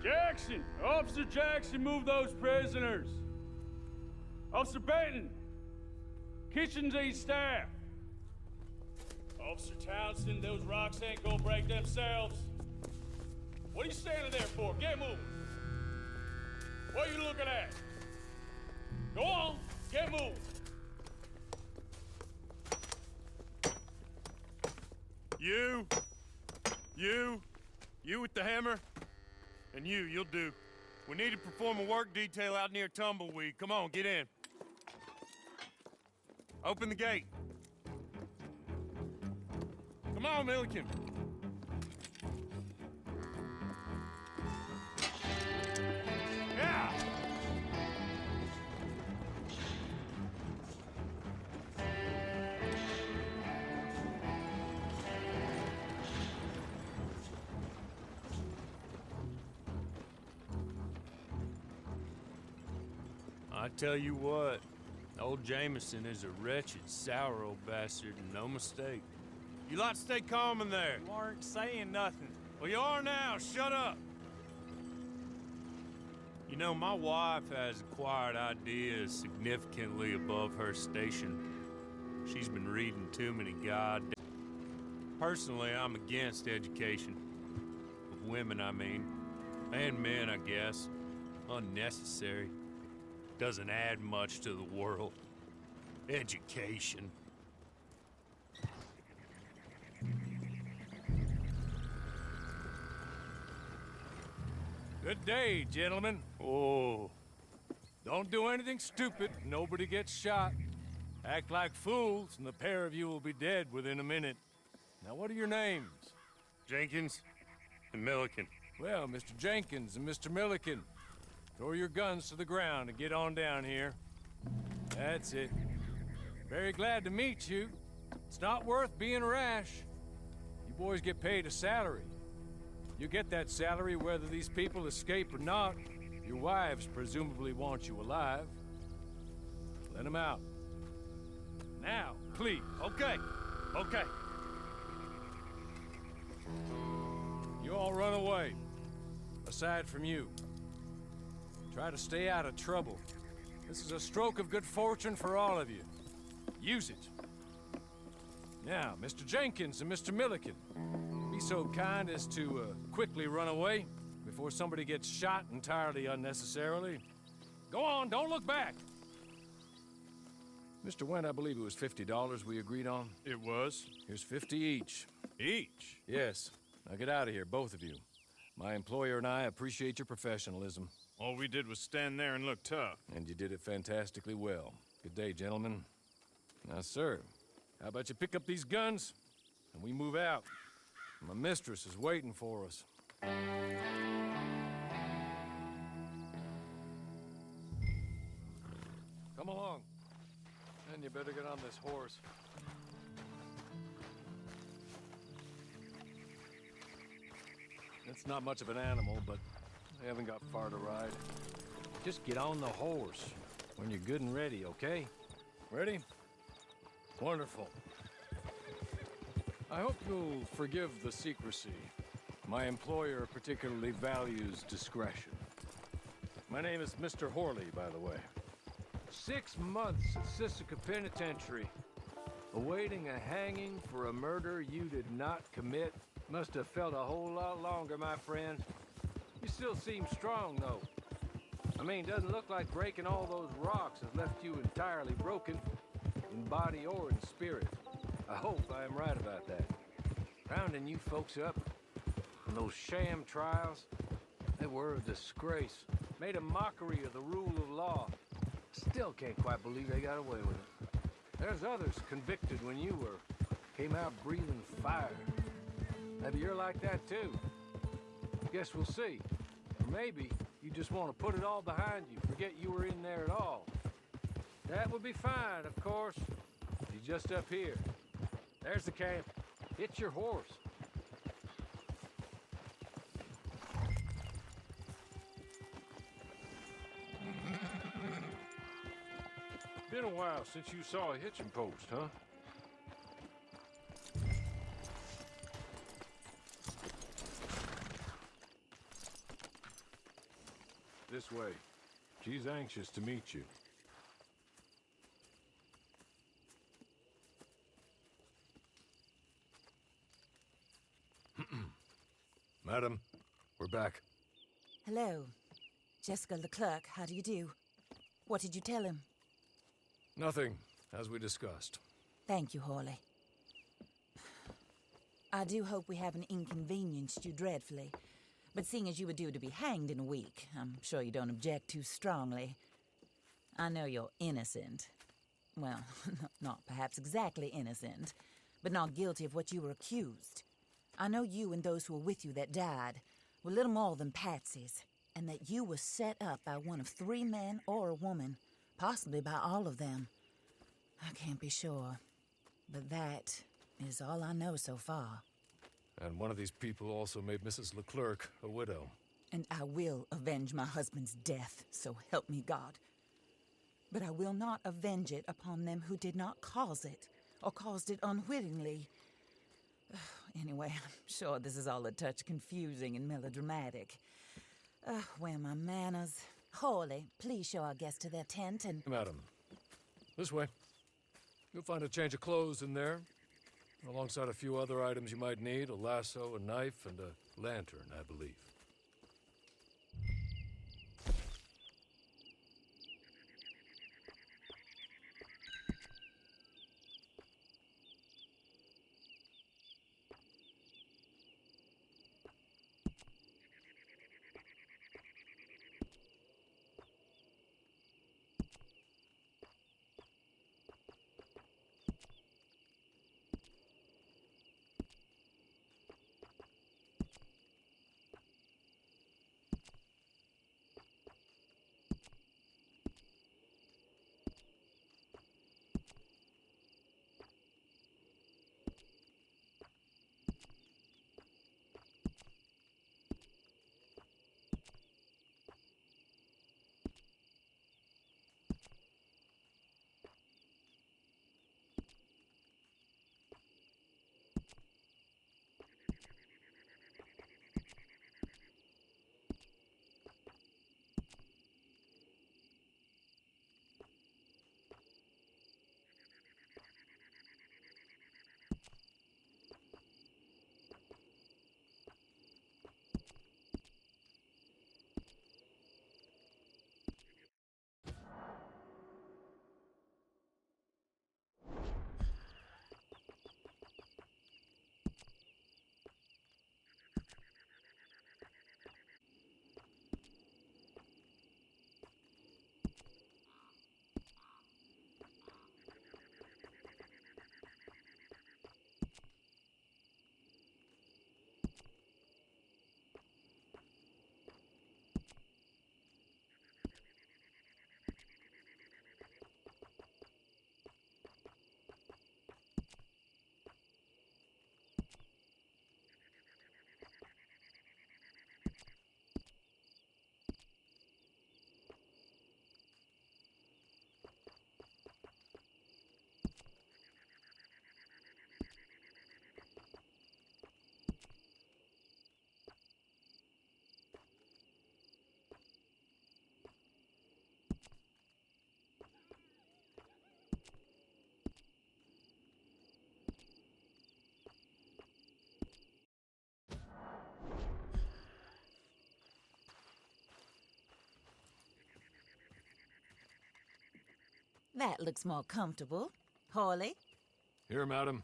Jackson! Officer Jackson, move those prisoners! Officer Benton! Kitchens aid staff! Officer Townsend, those rocks ain't gonna break themselves. What are you standing there for? Get moving! What are you looking at? Go on, get moving! You with the hammer? And you'll do. We need to perform a work detail out near Tumbleweed. Come on, get in. Open the gate. Come on, Milliken. Yeah! I tell you what, old Jameson is a wretched, sour old bastard, and no mistake. You lot stay calm in there. You aren't saying nothing. Well, you are now. Shut up. You know, my wife has acquired ideas significantly above her station. She's been reading too many goddamn... Personally, I'm against education. Of women, I mean. And men, I guess. Unnecessary. Doesn't add much to the world. Education. Good day, gentlemen. Oh. Don't do anything stupid. Nobody gets shot. Act like fools, and the pair of you will be dead within a minute. Now, what are your names? Jenkins and Milliken. Well, Mr. Jenkins and Mr. Milliken, throw your guns to the ground and get on down here. That's it. Very glad to meet you. It's not worth being rash. You boys get paid a salary. You get that salary whether these people escape or not. Your wives presumably want you alive. Let them out. Now, please. Okay. Okay. You all run away. Aside from you. Try to stay out of trouble. This is a stroke of good fortune for all of you. Use it. Now, Mr. Jenkins and Mr. Milliken, be so kind as to quickly run away before somebody gets shot entirely unnecessarily. Go on, don't look back. Mr. Wendt, I believe it was $50 we agreed on. It was. Here's 50 each. Each? Yes. Now get out of here, both of you. My employer and I appreciate your professionalism. All we did was stand there and look tough. And you did it fantastically well. Good day, gentlemen. Now, sir, how about you pick up these guns, and we move out? My mistress is waiting for us. Come along. And you better get on this horse. It's not much of an animal, but I haven't got far to ride. Just get on the horse when you're good and ready, okay? Ready? Wonderful. I hope you'll forgive the secrecy. My employer particularly values discretion. My name is Mr. Horley, by the way. 6 months at Sisika Penitentiary, awaiting a hanging for a murder you did not commit. Must have felt a whole lot longer, my friend. You still seem strong, though. I mean, doesn't look like breaking all those rocks has left you entirely broken, in body or in spirit. I hope I am right about that. Rounding you folks up from those sham trials, they were a disgrace. Made a mockery of the rule of law. Still can't quite believe they got away with it. There's others convicted when you were. Came out breathing fire. Maybe you're like that too. Guess we'll see. Or maybe you just want to put it all behind you, forget you were in there at all. That would be fine, of course. You're just up here. There's the camp. Hit your horse. Been a while since you saw a hitching post, huh? This way. She's anxious to meet you. Madam, we're back. Hello. Jessica Leclerc, how do you do? What did you tell him? Nothing, as we discussed. Thank you, Hawley. I do hope we haven't inconvenienced you dreadfully. But seeing as you were due to be hanged in a week, I'm sure you don't object too strongly. I know you're innocent. Well, not perhaps exactly innocent, but not guilty of what you were accused. I know you and those who were with you that died were little more than patsies, and that you were set up by one of 3 men or a woman, possibly by all of them. I can't be sure, but that is all I know so far. And one of these people also made Mrs. Leclerc a widow. And I will avenge my husband's death, so help me God. But I will not avenge it upon them who did not cause it, or caused it unwittingly. Anyway, I'm sure this is all a touch confusing and melodramatic. Where are my manners? Hawley, please show our guests to their tent and... Madam, this way. You'll find a change of clothes in there, alongside a few other items you might need, a lasso, a knife, and a lantern, I believe. That looks more comfortable. Hawley, Here, madam.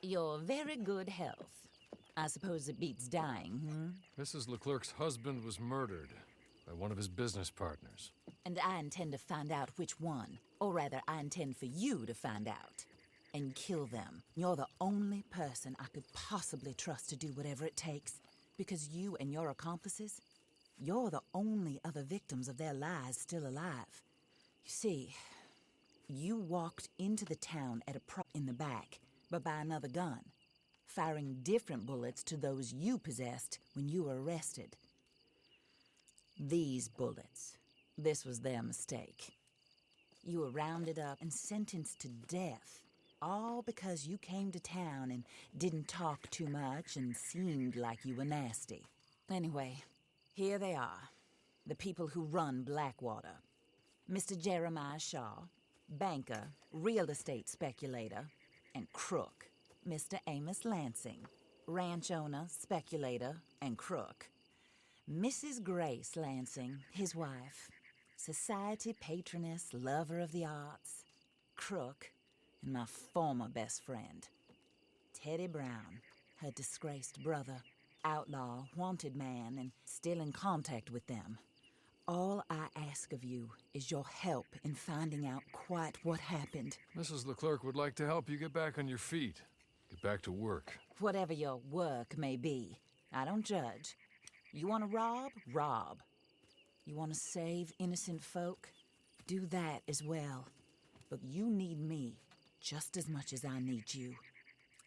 you're very good health. I suppose it beats dying, Mrs. Leclerc's husband was murdered by one of his business partners. And I intend to find out which one. Or rather, I intend for you to find out. And kill them. You're the only person I could possibly trust to do whatever it takes. Because you and your accomplices, you're the only other victims of their lies still alive. You see, you walked into the town at a prop in the back, but by another gun, firing different bullets to those you possessed when you were arrested. These bullets, this was their mistake. You were rounded up and sentenced to death, all because you came to town and didn't talk too much and seemed like you were nasty. Anyway, here they are. the people who run Blackwater. Mr. Jeremiah Shaw, banker, real estate speculator, and crook. Mr. Amos Lansing, ranch owner, speculator, and crook. Mrs. Grace Lansing, his wife, society patroness, lover of the arts, crook, and my former best friend. Teddy Brown, her disgraced brother, outlaw, wanted man, and still in contact with them. All I ask of you is your help in finding out quite what happened. Mrs. Leclerc would like to help you get back on your feet. Get back to work. Whatever your work may be, I don't judge. You want to rob? Rob. You want to save innocent folk? Do that as well. But you need me just as much as I need you.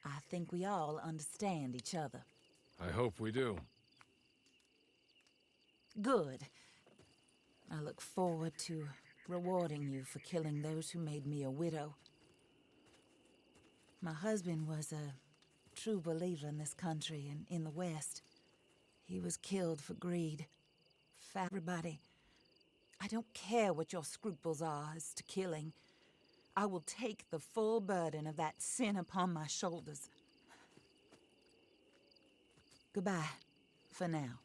I think we all understand each other. I hope we do. Good. I look forward to rewarding you for killing those who made me a widow. My husband was a true believer in this country and in the West. He was killed for greed. For everybody. I don't care what your scruples are as to killing. I will take the full burden of that sin upon my shoulders. Goodbye, for now.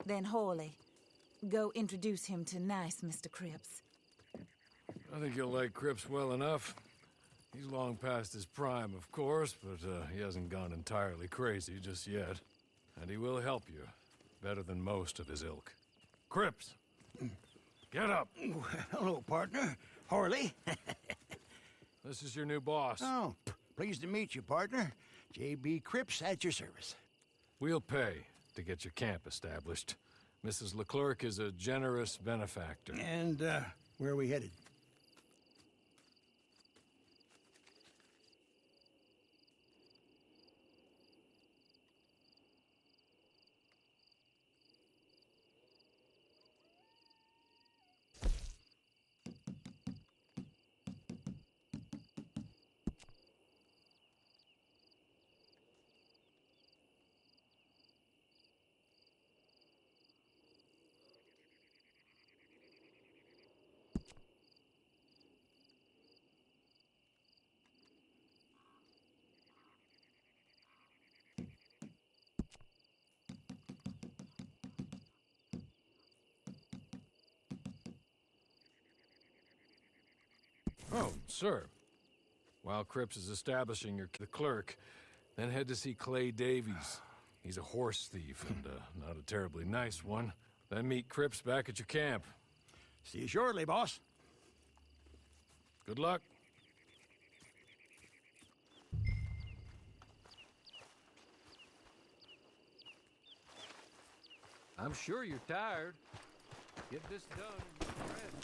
Then Hawley, go introduce him to nice Mr. Cripps. I think you'll like Cripps well enough. He's long past his prime, of course, but he hasn't gone entirely crazy just yet. And he will help you, better than most of his ilk. Cripps! Get up! Hello, partner. Harley. This is your new boss. Oh, pleased to meet you, partner. J.B. Cripps at your service. We'll pay to get your camp established. Mrs. Leclerc is a generous benefactor. And, where are we headed? Oh, sir. While Cripps is establishing the clerk, then head to see Clay Davies. He's a horse thief, and not a terribly nice one. Then meet Cripps back at your camp. See you shortly, boss. Good luck. I'm sure you're tired. Get this done and get ready.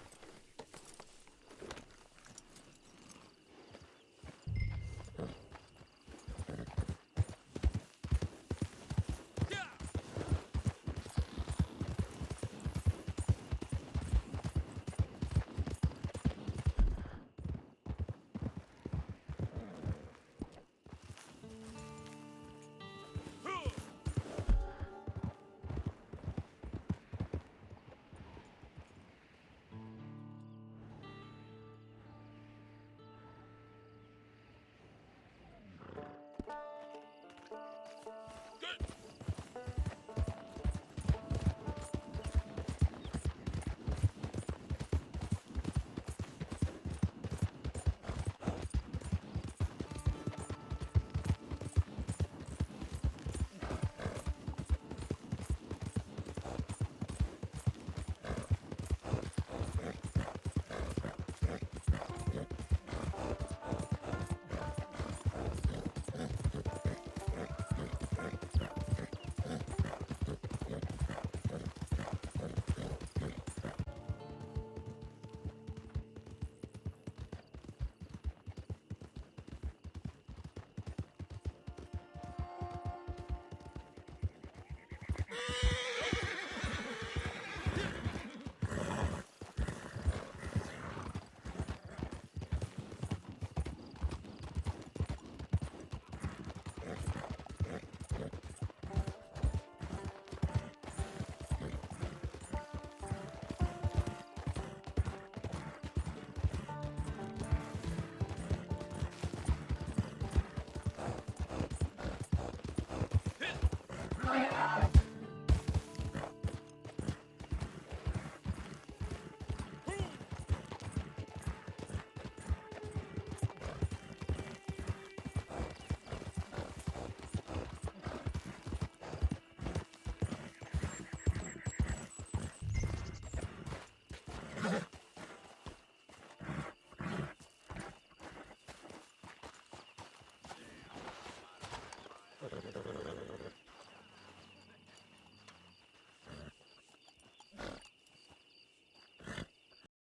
Bring it on.